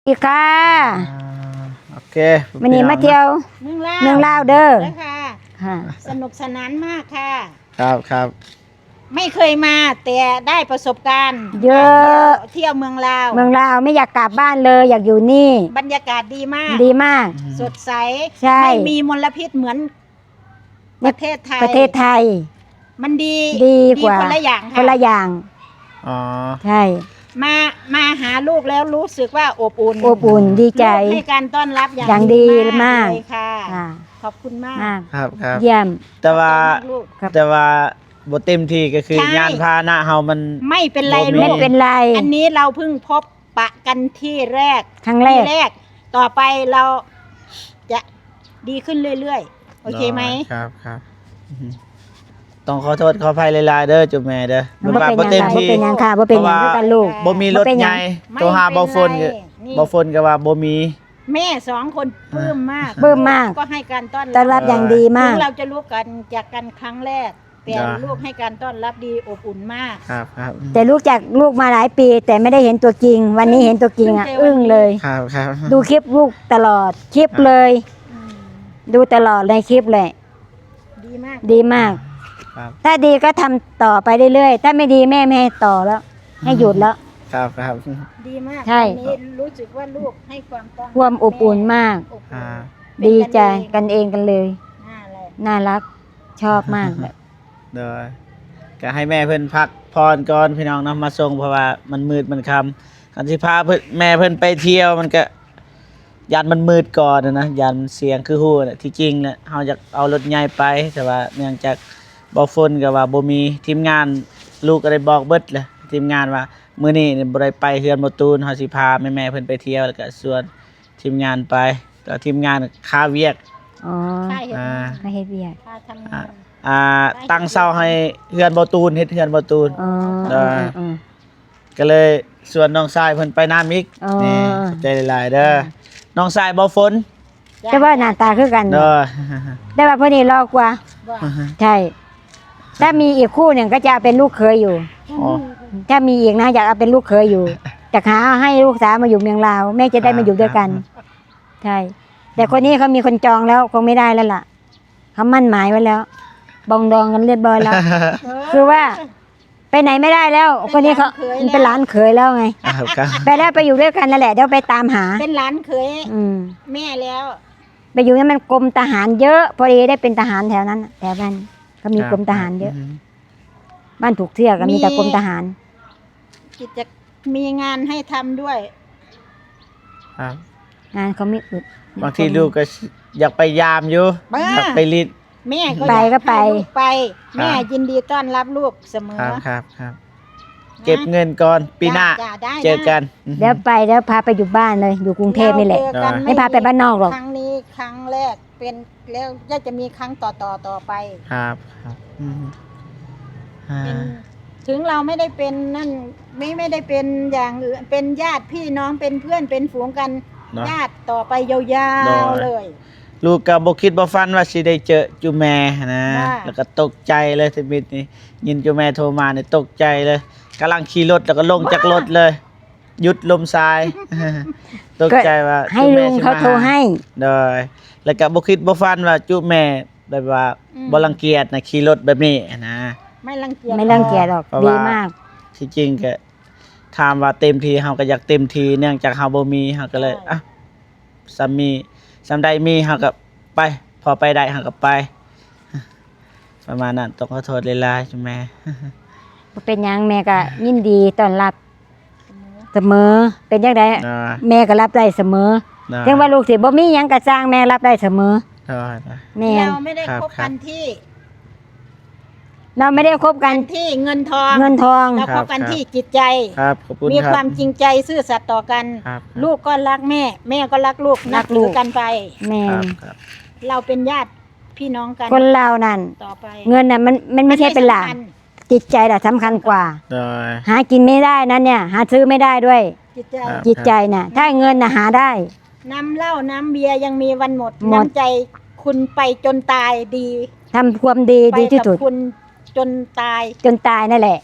อีกค่ะโอเควันนี้มาเที่ยวเมืองลาวเด้อค่ะสนุกสนานมากค่ะครับไม่เคยมาแต่ได้ประสบการณ์เยอะเที่ยวเมืองลาวไม่อยากกลับบ้านเลยอยากอยู่นี่บรรยากาศดีมากสดใสไม่มีมลพิษเหมือนประเทศไทยมันดีกว่าคนละอย่างคนละอย่างอ๋อใช่มาหาลูกแล้วรู้สึกว่าอบอุ่นดีใจให้การต้อนรับอย่างดีมากเลยค่ะขอบคุณมากครับเยี่ยมแต่ว่าบ่เต็มที่ก็คืองานพาหนะเฮามันไม่เป็นไรอันนี้เราเพิ่งพบปะกันที่แรกครั้งแรกต่อไปเราจะดีขึ้นเรื่อยๆโอเคไหมครับต้องขอโทษขออภัยหลายๆเด้อจุ๊บแม่เด้อบ่เต็มที่เป็นหยังค่ะบ่เป็นหยังคือกันลูกบ่มีรถใหญ่โทรหาบ่ฝนก็ว่าบ่มีแม่2 คนปลื้มมากก็ให้การต้อนรับอย่างดีมากถึงเราจะรู้กันจากกันครั้งแรกแต่ลูกให้การต้อนรับดีอบอุ่นมากครับแต่ลูกมาหลายปีแต่ไม่ได้เห็นตัวจริงวันนี้เห็นตัวจริงอึ้งเลยครับดูคลิปลูกตลอดคลิปเลยดูตลอดในคลิปเลยดีมากถ้าดีก็ทำต่อไปเรื่อยๆถ้าไม่ดีแม่ไม่ให้ต่อแล้วให้หยุดแล้วครับดีมากใช่วันนี้รู้สึกว่าลูกให้ความอบอุ่นมากดีใจกันเองกันเลยน่ารักชอบมากแบบเด้อก็ให้แม่เพิ่นพักพรก่อนพี่น้องเนาะมาส่งเพราะว่ามันมืดมันค่ำคันสิพาแม่เพิ่นไปเที่ยวมันก็ยานมันมืดก่อนนะยานมันเสียงคือฮู้น่ะที่จริงน่ะเฮาอยากเอารถใหญ่ไปแต่ว่าเนื่องจากบ่ฝนก็ว่าบ่มีทีมงานลูกก็ได้บอกเบิดแหละทีมงานว่ามื้อนี้บ่ได้ไปเฮือนบ่ตูนเฮาสิพาแม่ๆเพิ่นไปเที่ยวแล้วก็ส่วนทีมงานไปก็ทีมงานค่าเวียกค่าเฮ็ดเวียกค่าทำงานตั้งเสาให้เฮือนบ่ตูนเฮ็ดเฮือนบ่ตูนก็เลยส่วนน้องชายเพิ่นไปน้ำอีกนี่ใจหลายๆเด้อน้องชายบ่ฝนแต่ว่าหน้าตาคือกันเด้อแต่ว่าเพิ่นนี่รอกว่าใช่ถ้ามีอีกคู่หนึ่งก็จะเป็นลูกเขยอยู่ถ้ามีอีกนะอยากเอาเป็นลูกเขยอยู่จะหาให้ลูกสาวมาอยู่เมืองลาวแม่จะได้มาอยู่ด้วยกันใช่แต่คนนี้เขามีคนจองแล้วคงไม่ได้แล้วล่ะเขามั่นหมายไว้แล้วบองดองกันเรียบร้อยแล้วคือว่าไปไหนไม่ได้แล้วคนนี้เขาเป็นหลานเขยแล้วไงไปแล้วไปอยู่ด้วยกันนั่นแหละเดี๋ยวไปตามหาเป็นหลานเขยแม่แล้วไปอยู่นั้นมันกรมทหารเยอะพอดีได้เป็นทหารแถวนั้นแถวนั้นเขามีกรมทหารเยอะบ้านถูกเที่ยวก็มีแต่กรมทหารมีงานให้ทำด้วยงานเขาไม่อึดบางทีลูกก็อยากไปยามอยู่อยากไปลิดแม่ก็ไปแม่ยินดีต้อนรับลูกเสมอครับเก็บเงินก่อนปีหน้าเจอกันเดี๋ยวพาไปอยู่บ้านเลยอยู่กรุงเทพนี่แหละไม่พาไปบ้านนอกหรอกครั้งนี้ครั้งแรกเป็นแล้วจะมีครั้งต่อไปครับถึงเราไม่ได้เป็นนั่นไม่ได้เป็นอย่างอื่นเป็นญาติพี่น้องเป็นเพื่อนเป็นฝูงกันญาติต่อไปยาวๆเลยลูกก็บ่คิดบ่ฝันว่าสิได้เจอจูแม่นะแล้วก็ตกใจเลยทีนี้นี่ยินจูแม่โทรมาเนี่ยตกใจเลยกำลังขี่รถแล้วก็ลงจากรถเลยหยุดลมทรายตกใจว่าให้ลุงเขาโทรให้แล้วก็บ่คิดบ่ฝันว่าจูแม่แบบว่าบ่รังเกียจนะขี่รถแบบนี้นะไม่รังเกียจหรอกดีมากที่จริงก็ถามว่าเต็มที่เฮาก็อยากเต็มที่เนื่องจากเฮาบ่มีเฮาก็เลยสำใดมีเฮาก็ไปพอไปได้เฮาก็ไปประมาณนั้นต้องขอโทษหลายๆจุแม่เป็นหยังแม่ก็ยินดีต้อนรับเสมอเป็นจังได๋แม่ก็รับได้เสมอถึงว่าลูกสิบ่มีหยังก็สร้างแม่รับได้เสมอแม่เราไม่ได้คบกันที่เราไม่ได้คบกันที่เงินทองเราคบกันที่จิตใจมีความจริงใจซื่อสัตย์ต่อกันลูกก็รักแม่ก็รักลูกนับถือกันไปแม่เราเป็นญาติพี่น้องกันคนเรานั่นต่อไปเงินน่ะมันไม่ใช่เป็นหลักจิตใจน่ะสำคัญกว่าหากินไม่ได้นั่นเนี่ยหาซื้อไม่ได้ด้วยจิตใจน่ะถ้าเงินน่ะหาได้น้ำเหล้าน้ำเบียร์ยังมีวันหมดน้ำใจคุณไปจนตายดีทำความดีที่สุดคุณจนตายนั่นแหละ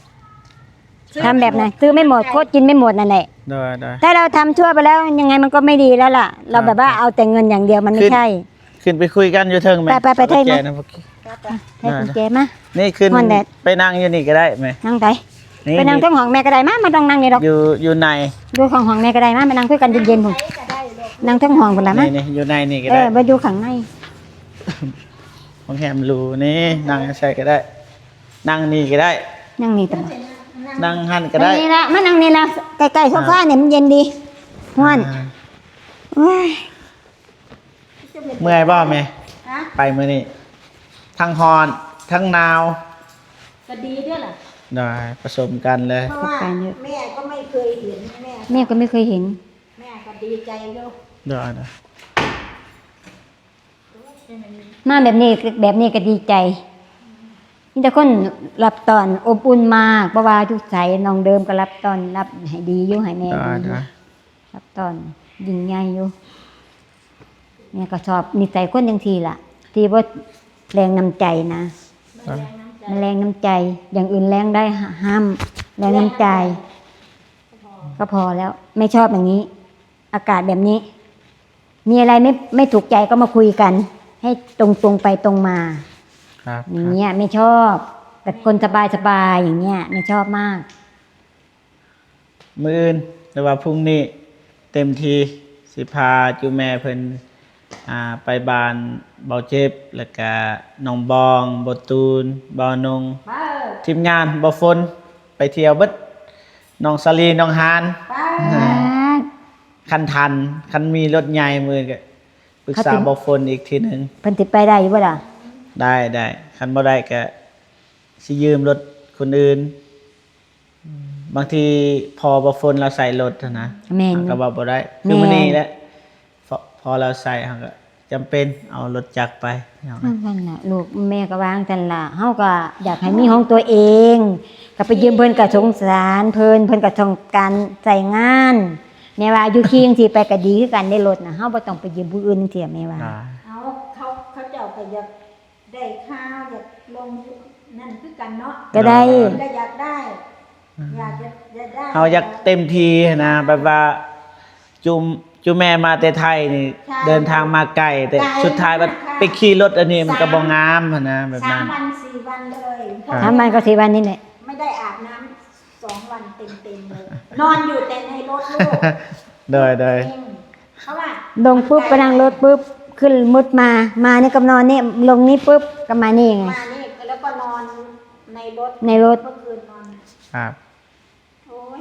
ทำแบบนั้นซื้อไม่หมดโคตรกินไม่หมดนั่นแหละ ได้ ถ้าเราทำชั่วไปแล้วยังไงมันก็ไม่ดีแล้วล่ะ เราแบบว่าเอาแต่เงินอย่างเดียวมันไม่ใช่ ขึ้นไปคุยกันอยู่เทิงไหม ไปเทิงไหม นะ ให้กุญแจมา นี่ขึ้น ม่วนแดด ไปนั่งอยู่นี่ก็ได้ไหม นั่งไปไปนั่งทั้งห้องแม่ก็ได้มามาต้องนั่งนี่ดอก อยู่ใน ดูของแม่ก็ได้มาไปนั่งคุยกันเย็นๆผม ใช้ก็ได้ลูก นั่งทั้งห้องพุ่นละมา นี่อยู่ในนี่ก็ เอ ได้ อไปดูข้างใน ของแฮมรูนี่นั่งใส่ก็ได้ นั่งนี่ก็ได้ นั่งนี่ตลอด นั่งหันก็ได้ นี่ละมานั่งนี่ละใกล้ๆโซฟาเนี่ยมันเย็นดีฮ้อนโอ้ย เมื่อยบ่แม่ ฮะ ไปมื้อนี้ทั้งฮอนทั้งหนาว ก็ดีด้วยล่ะ ได้ผสมกันเลย เพราะว่าแม่ก็ไม่เคยเห็นแม่ แม่ก็ไม่เคยเห็น แม่ก็ดีใจอยู่ ได้ มาแบบนี้ก็ดีใจนี่แต่คนรับตอนอบอุ่นมากเพราะว่าทุกสายน้องเดิมก็รับตอนรับให้ดีอยู่ให้แม่ดีอยู่รับตอนยิ่งใหญ่อยู่แม่ก็ชอบนิสัยคนจังทีล่ะ ที่ว่าแรงน้ำใจนะมันแรงน้ำใจ อย่างอื่นแรงได้ห้ามแรงน้ำใจ ก็พอแล้ว ไม่ชอบอย่างนี้ อากาศแบบนี้ มีอะไรไม่ถูกใจก็มาคุยกัน ให้ตรงไปตรงมา ครับ อย่างเงี้ยไม่ชอบแบบคนสบายอย่างเงี้ยไม่ชอบมาก มื้ออื่นหรือว่าพรุ่งนี้เต็มทีสิพาจูแม่เพิ่นไปบ้านเบาเจ็บแล้วก็น้องบองบ่ตูนบ่นงทีมงานบ่ฝนไปเที่ยวเบิดน้องสลีน้องฮานคันมีรถใหญ่มื้อก็ปรึกษาบ่ฝนอีกทีหนึง เพิ่นติดไปได้อยู่บ่ล่ะ ได้คันบ่ได้ก็สิยืมรถคนอื่นบางทีพอบ่ฝนเราใส่รถนะ แม่น ก็ว่าบ่ได้คือมื้อนี้แหละพอเราใส่เราก็จำเป็นเอารถจักรไปเอา นั่นน่ะลูกแม่ก็วางกันล่ะเฮาก็อยากให้มีของตัวเอง ก็ไปยืมเพิ่นก็สงสารเพิ่นก็ต้องการใส่งานแม่ว่าอยู่คิงสิไปก็ดีคือกันได้รถน่ะเฮาบ่ต้องไปยืมผู้อื่นเสียแม่ว่า เอาเขาเจ้าก็อยากได้ข้าวอยากลงนั่นคือกันเนาะ ก็ได้ ก็อยากได้อยากจะได้ เฮาอยากเต็มทีนะแบบว่าจุแม่มาแต่ไทยนี่เดินทางมาไกลแต่สุดท้ายมันไปขี่รถอันนี้มันก็บ่งามหั้นนะแบบนั้น 3 วัน 4 วันเลย ทำมันก็4 วันนี่แหละ ไม่ได้อาบน้ำ2 วันเต็มๆเลย นอนอยู่แต่ในรถลูก ได้ เพราะว่า ลงปุ๊บไปนั่งรถปุ๊บขึ้นมุดมานี่ก็นอนนี่ลงนี่ปุ๊บก็มานี่ไง มานี่แล้วก็นอนในรถ ในรถ เมื่อคืนนอน ครับ โอ้ย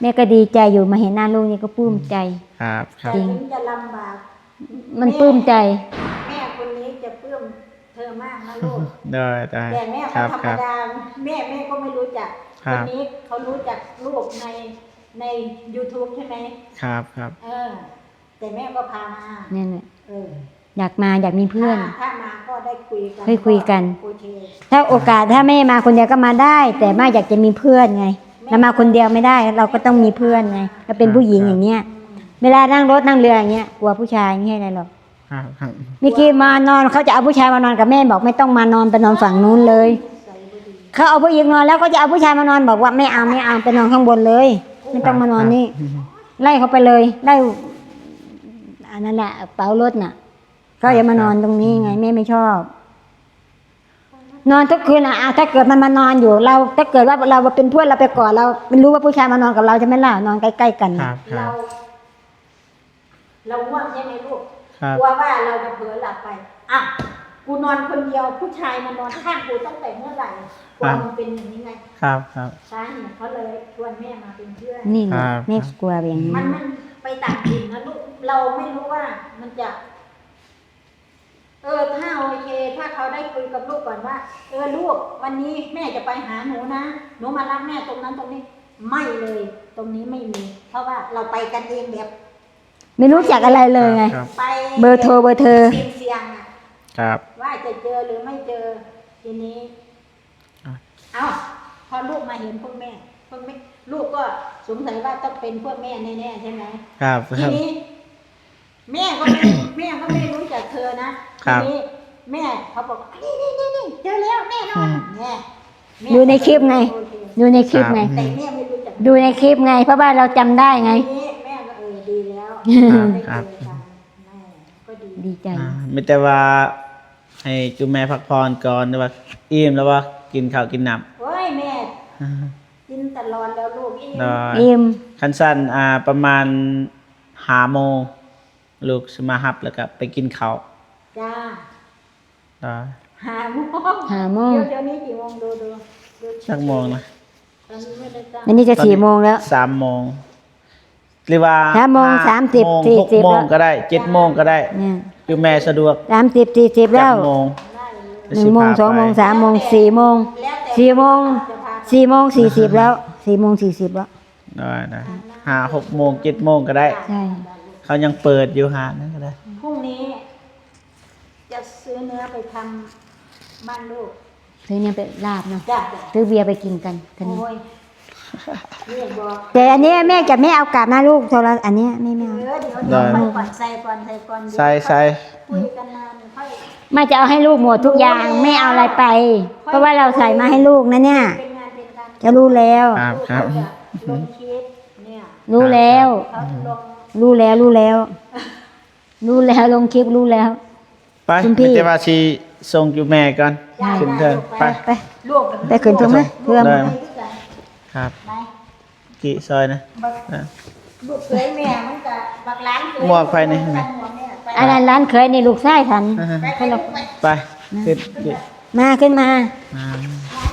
แม่ก็ดีใจอยู่มาเห็นหน้าลูกนี่ก็ปลื้มใจ ครับ แต่ถึงจะลำบาก มันปลื้มใจ แม่คนนี้จะปลื้มเธอมากนะลูก ได้ แต่แม่ ค ก็ รับ ธรรมดาแม่ก็ไม่รู้จัก ครั ค บ นนี้เขารู้จักลูกใน YouTube ใช่ไหม ครับ แต่แม่ก็พามา นี่นแหละ เออ อยากมาอยากมีเพื่อน ถ้ามาก็ได้คุยกัน ให้คุยกัน โอเค ถ้าโอกาสถ้าแม่มาคนเดียวก็มาได้ แต่มาอยากจะมีเพื่อนไงเรามาคนเดียวไม่ได้ เราก็ต้องมีเพื่อนไงก็เป็นผู้หญิงอย่างเงี้ยเวลานั่งรถนั่งเรืออย่างเงี้ยกลัวผู้ชายไม่ให้อะไรหรอก ครับ เมื่อกี้มานอนเขาจะเอาผู้ชายมานอนกับแม่บอกไม่ต้องมานอนไปนอนฝั่งนู้นเลยเขาเอาผู้หญิงนอนแล้วก็จะเอาผู้ชายมานอนบอกว่าไม่เอาไปนอนข้างบนเลย ไม่ต้องมานอนนี่ไล่เขาไปเลยไล่อันนั้นแหละเป๋ารถน่ะเขาอย่ามานอนตรงนี้ไงแม่ไม่ชอบ นอนทุกคืนถ้าเกิดมันมานอนอยู่เราถ้าเกิดว่าเราเป็นเพื่อนเราไปก่อนเราไม่รู้ว่าผู้ชายมานอนกับเราจะไม่ล่ะนอนใกล้ๆกัน ครับ เราง่วงใช่ไหมลูก ครับ กลัวว่าเราจะเผลอหลับไปอ่ะกูนอนคนเดียวผู้ชายมานอนข้างกูตั้งแต่เมื่อไหร่กลัวมันเป็นอย่างนี้ไง ครับ สาเหตุเขาเลยชวนแม่มาเป็นเพื่อน นี่แหละ ครับ แม่กลัวอย่างนี้ มันไปต่างถิ่นนะลูกเราไม่รู้ว่ามันจะ ถ้าโอเค ถ้าเขาได้คุยกับลูกก่อนว่า ลูกวันนี้แม่จะไปหาหนูนะหนูมารับแม่ตรงนั้นตรงนี้ ไม่เลย ตรงนี้ไม่มี เพราะว่าเราไปกันเองแบบ ไม่รู้จักอะไรเลยไง ครับ ไป เบอร์โทร เสียงๆอ่ะ ครับ ว่าจะเจอหรือไม่เจอทีนี้ อ่ะ เอาพอลูกมาเห็นพวกแม่ลูกก็สงสัยว่าต้องเป็นพวกแม่แน่ๆใช่ไหม ครับ ทีนี้ แม่ก็ไม่รู้จักเธอนะ ครั ที บ นี้แม่เขาบอกนี่เจอแล้วแน่นอนแม่ อยู่ในคลิปไง โอเค อยู่ในคลิปไง แต่แม่ไม่รู้จัก ดูในคลิปไง เพราะว่าเราจำได้ไง ทีนี้แม่ก็ดีแล้ว ครับ ได้เจอกันแม่ก็ดี ดีใจ มีแต่ว่าให้จุแม่พักผ่อนก่อนหรือว่าอิ่มแล้วว่ากินข้าวกินน้ โอ้ยแม่ ำ กินตลอดแล้วลูกอี ได้ อิ่ม คันสั้นประมาณ5 โมงลูกสมาหับแล้วก็ไปกินข้าว จ้า ได้ 5 โมง 5 โมง เดี๋ยวนี้กี่โมงดู สักโมงนะ ตอนนี้ไม่ได้ตั้ง อันนี้จะ4 โมงแล้ว 3 โมงหรือว่า 3 โมง 5 30 โมง 40 6 โมง แล้ว ก็ได้7 โมงก็ได้ เนี่ย คือแม่สะดวก 30 40แล้ว จักโมง 1 โมง 2 โมง 3 โมง 4 โมง 4 โมง 4 โมง 40 แล้ว 4 โมง 40 แล้ว ได้นะ5 6 โมง 7 โมงก็ได้ ใช่ เขายังเปิดอยู่หานั่นก็ได้ พรุ่งนี้ จะซื้อเนื้อไปทำบ้านลูก ซื้อเนี่ยไปลาบเนาะ จ้า ซื้อเบียร์ไปกินกันกัน โอ้ยเรียกบอก แต่อันนี้แม่จะไม่เอากลับนะลูกโทรอันนี้ไม่เอา เดี๋ยวไปก่อนใส่ก่อน ใส่ คุยกันนานค่อย ไม่จะเอาให้ลูกหมดทุกอย่างไม่เอาอะไรไป เพราะว่าเราใส่มาให้ลูกนะเนี่ย เป็นงานเป็นการ จะรู้แล้ว ครับ ลงคลิปเนี่ย รู้แล้ว เขาลง รู้แล้วรู้แล้ว รู้แล้วลงคลิปรู้แล้ว ไป คุณพี่ ไม่แต่ว่าชีส่งอยู่แม่ก่อนขึ้นเทิงไป ไป ลูก ไปขึ้นตรงไหมเพื่อม ได้ ไปด้วยกัน ครับ ไป กี่ซอยนะ บัก อ่ะ ลูกเคยแม่มันก็บักล้านเคย หมวกไฟนี่เห็นไหม ไป อันนั้นร้านเคยในลูกไส้ทัน ไปลูกไป ไปขึ้นกี่ มาขึ้นมา อ่า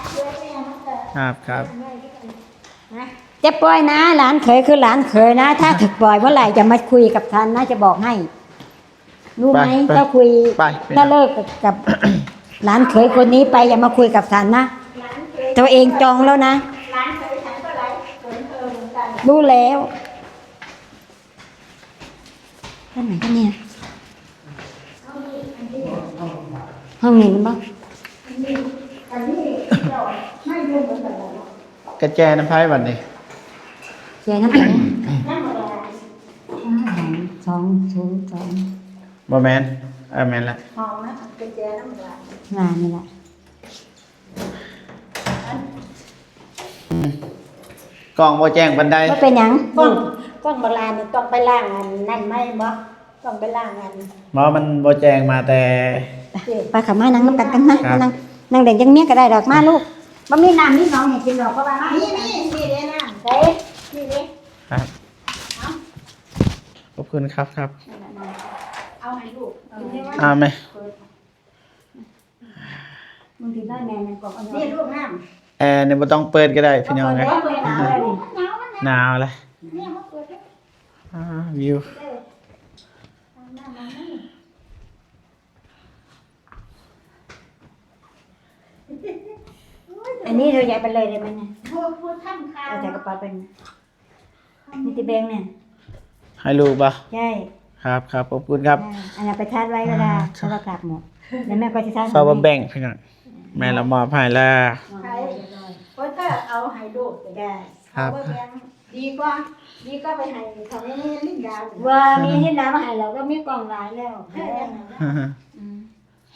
เคยแม่มันก็ ครับ นะ จะปล่อยนะหลานเขยคือหลานเขยนะ ถ้าถึกปล่อยเมื่อไหร่จะมาคุยกับท่านนะจะบอกให้ รู้ไหมถ้าคุย ไป ถ้าเลิกกับ หลานเขยคนนี้ไปอย่ามาคุยกับท่านนะ ร้านเคย ตัวเองจองแล้วนะ ร้านเคยฉันก็ไลฟ์สวนเธอเหมือนกัน รู้แล้วท่านไหนกันเนี่ยห้องนี้มันบ้าง อันนี้เราไม่รู้เหมือนกันเลย กระแจน้ำไผ่บัดนี้ เจ๊น้ำแข็ง นั่นหมดเลย 202 บ่แมนแมนละ หอมนะเป็นแจน้ำลาย งานนี่แหละ กล่องบ่แจ้งบันได ว่าเป็นหยัง ก้องก้องโบราณนี่ต้องไปล่างอันนั่นไหมบ่ต้องไปล่างอัน หมอมันบ่แจ้งมาแต่ ไปขับมานั่งน้ำกันกันนะ ครับ นั่งเด่นยังเมียก็ได้ดอกมาลูกบ่มีน้ำมีน้องให้กินดอกเพราะว่ามา นี่เลยนะเฮ้นี่เลย ครับขอบคุณครับครับ เอาให้ลูกกินได้ว่า ไหม มึงกินได้แม่มันกอกอัน นี่ นี้ ลูกน้ แอร์เนี่ยบ่ต้องเปิดก็ได้พี่น้อง ำ นะ เปิดหนาวเลยหนาวมัน หนาวเลย เนี่ยมันเปิดได้ วิว อันนี้เราใหญ่ไปเลยได้ไหมเนี่ย พูดท่ำคา เอาใส่กระเป๋าเป็นนี่ติแบงเนี่ย ให้ลูกป่ะ ใช่ ครับครับขอบคุณครับ อันนั้นไปทานไว้เวลาเขาก็กลับหมดแล้วแม่ก็จะทาน ฟาวแบ่งพี่น้องแม่เรามอบให้แล้ว ใครเพราะถ้าเอาให้ลูกจะได้ ครับ เอาไว้ยังดีกว่าไปให้เขาไม่ลิ้นดาว ว่ามีที่น้ำมาให้เราก็มีกล่องหลายแล้ว แค่นั้นนะ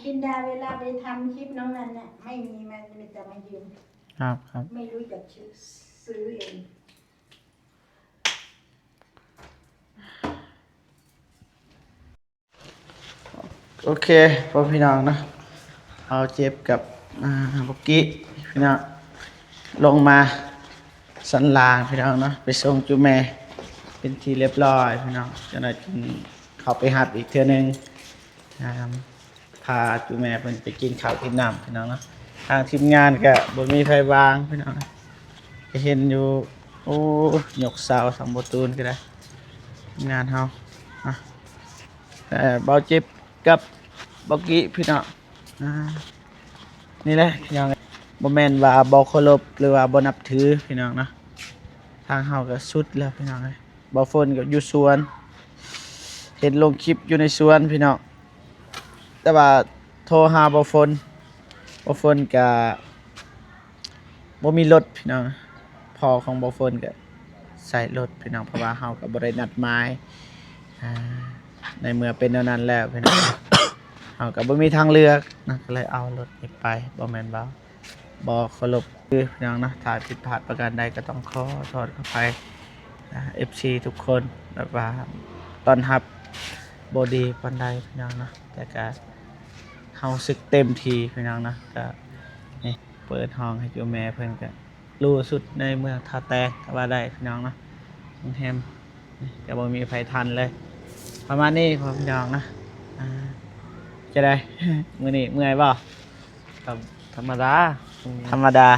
ลินดาเวลาไปทำคลิปน้องนั้นน่ะไม่มีมันจะมายืม ครับครับ ไม่รู้จักซื้อเอง โอเคพ่อพี่น้องนะเอาเจ็บกับบุกกี้พี่น้องลงมาสันลางพี่น้องเนาะไปส่งจุแม่เป็นทีเรียบร้อยพี่น้องจะได้เข้าไปหัดอีกเทื่อนึงพาจุแม่เพิ่นไปกินข้าวกินน้ำพี่น้องเนาะทางทีมงานก็บ่มีไฟวางพี่น้องนะก็เห็นอยู่โอ้ยกเสาสังบตูนก็ได้งานเฮาแต่เบาเจ็บกับบุกกี้พี่น้องนี่แหละพี่น้องบ่แม่นว่าบ่เคารพหรือว่าบ่นับถือพี่น้องนะทางเฮาก็สุดแล้วพี่น้องเอ้ยบ่ฝนก็อยู่สวนเห็นลงคลิปอยู่ในสวนพี่น้องแต่ว่าโทรหาบ่ฝนก็บ่มีรถพี่น้องพ่อของบ่ฝนก็ใส่รถพี่น้องเพราะว่าเฮาก็บ่ได้นัดหมายในเมื่อเป็นแนวนั้นแล้วพี่น้อง เฮาก็บ่มีทางเลือกนะก็เลยเอารถนี้ไปบ่แม่นบ่ บ่เคารพคือพี่น้องนะถ้าผิดพลาดประการใดก็ต้องขอโทษขออภัยFC ทุกคนแบบว่าต้อนรับบ่ดีปานใดพี่น้องนะแต่ก็เฮาสึกเต็มที่พี่น้องนะก็นี่เปิดห้องให้อยู่แม่เพิ่นก็รู้สุดในเมืองท่าแตก็ว่าได้พี่น้องนะกรุงเทพนี่ก็บ่มีไผทันเลยประมาณนี้พอพี่น้องนะจะได้ มื้อนี้เมื่อยบ่ ครับธรรมดา ธรรมดา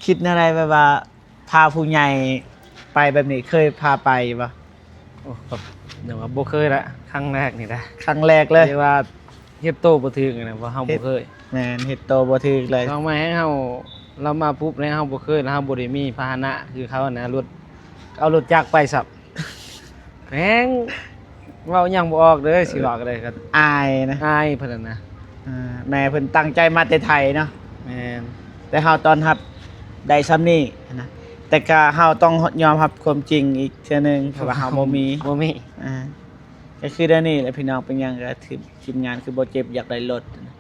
คิดอะไรแบบว่าพาผู้ใหญ่ไปแบบนี้เคยพาไปปะ โอ้ครับเดี๋ยวว่าบ่เคยละครั้งแรกนี่นะ ครั้งแรกเลย เรียกว่าเฮ็ดโตบ่ถึงนะว่าเฮาบ่เคย แมนเห็ดโตบ่ถึกเลย ต้องมาให้เฮาเรามาปุ๊บแล้วเฮาบ่เคยแล้วเฮาบ่ได้มีพาหนะคือเขานะรถเอารถจักรไปสับแม่งเว้ายังบ่ออกเด้อสิว่าก็ได้ก็ อายนะ อายเพิ่นนะ แม่เพิ่นตั้งใจมาแต่ไทยเนาะ แม่น แต่เฮาตอนรับได้ซ้ำนี่นะแต่ก็เฮาต้องยอมรับความจริงอีกเทื่อนึงเพราะว่าเฮาบ่มี บ่มี อ่าก็คือเดี๋ยวนี้แหละพี่น้องเป็นหยังก็ทีมงานคือบ่เจ็บอยากได้รถนะ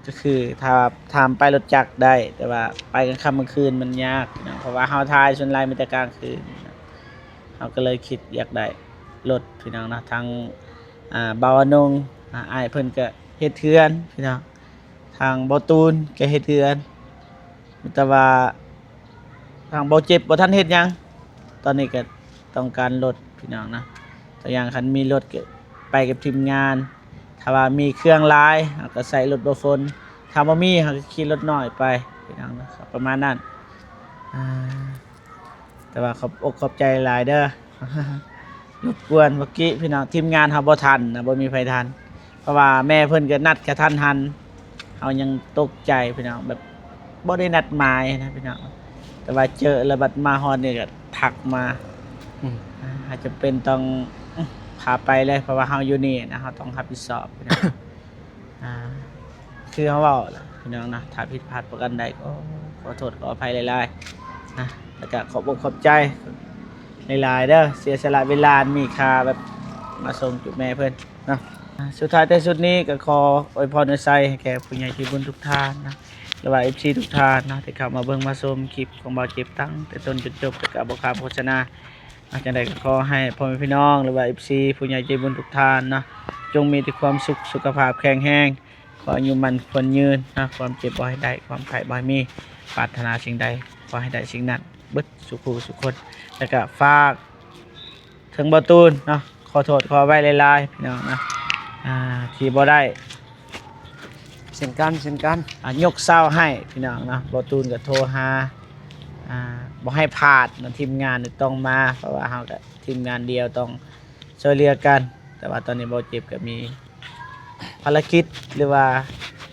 ก็คือถ้าถามไปรถจักรได้ แต่ว่าไปกลางค่ำกลางคืนมันยากนะเพราะว่าเฮาทายส่วนหลายมีแต่กลางคืนนะเฮาก็เลยคิดอยากได้รถพี่น้องนะทางบ่าวอนงอ้ายเพิ่นก็เฮ็ดเทือนพี่น้องทางบ่าวตูนก็เฮ็ดเทือนแต่ว่าทางบ่เจ็บบ่ทันเฮ็ดหยังตอนนี้ก็ต้องการรถพี่น้องนะตัวอย่างคันมีรถก็ไปกับทีมงานถ้าว่ามีเครื่องหลายเราก็ใส่รถบ่ฝนถ้าบ่มีเราก็ขี่รถน้อยไปพี่น้องนะครับประมาณนั้นอ่าแต่ว่าขอบอกขอบใจหลายเด้อ รบกวนเมื่อกี้พี่น้องทีมงานเฮาบ่ทันนะบ่มีไผทันเพราะว่าแม่เพิ่นก็นัดกระทันหันเฮายังตกใจพี่น้องแบบบ่ได้นัดหมายนะพี่น้องแต่ว่าเจอแล้วบัดมาฮอดนี่ก็ทักมาอาจจะเป็นต้องพาไปเลยเพราะว่าเฮาอยู่นี่นะเฮาต้องรับผิดชอบพี่น้อง คือเฮาเว้าล่ะพี่น้องนะถ้าผิดพลาดประการใดก็ขอโทษขออภัยหลายๆนะแล้วก็ขอบอกขอบใจหลายๆเด้อเสียสละเวลามีค่าแบบมาส่งจุดแม่เพิ่นเนาะสุดท้ายแต่สุดนี้ก็ขออวยพรอวยไสให้แก่ผู้ใหญ่ที่บุญทุกท่านนะหรือว่า FC ทุกท่านนะที่เข้ามาเบิ่งมาชมคลิปของบ่าวเจ็บตั้งแต่ต้นจนจบแล้วก็บ่ขาดโฆษณาจังใดก็ขอให้พ่อแม่พี่น้องหรือว่า FC ผู้ใหญ่ใจบุญทุกท่านนะจงมีแต่ความสุขสุขภาพแข็งแรงขออายุมันควรยืนนะความเจ็บบ่ให้ได้ความไข้บ่ให้มีปรารถนาสิ่งใดขอให้ได้สิ่งนั้นเบิดสุขสุขคนแล้วก็ฝากถึงบ่ตูนเนาะขอโทษขอไว้หลายๆพี่น้องนะที่บ่ได้ เช่นกันเช่นกัน ยกเศร้าให้พี่น้องนะบ่ตูนก็โทรหาบ่ให้พลาดนะทีมงานนี่ต้องมาเพราะว่าเฮาก็ทีมงานเดียวต้องช่วยเหลือกัน แต่ว่าตอนนี้บ่เจ็บก็มีภารกิจหรือว่า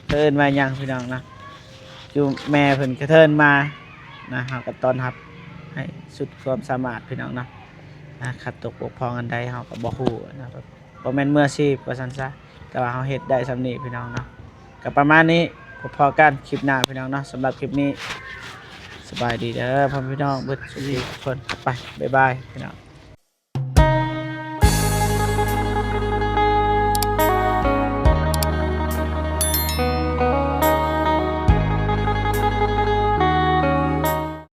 เทินมาหยังพี่น้องนะอยู่แม่เพิ่นก็เทินมานะเฮาก็ต้อนรับให้สุดความสามารถพี่น้องนะขัดตกบกพร่องอันใดเฮาก็บ่ฮู้นะครับบ่แม่นมืออาชีพว่าซั่นซะแต่ว่าเฮาเฮ็ดได้ส่ำนี้พี่น้องเนาะก็ประมาณนี้พอๆกันคลิปหน้าพี่น้องเนาะสำหรับคลิปนี้สบายดีเด้อพ่อพี่น้องเบิดสุขทุกคนไปบ๊ายบายพี่น้อง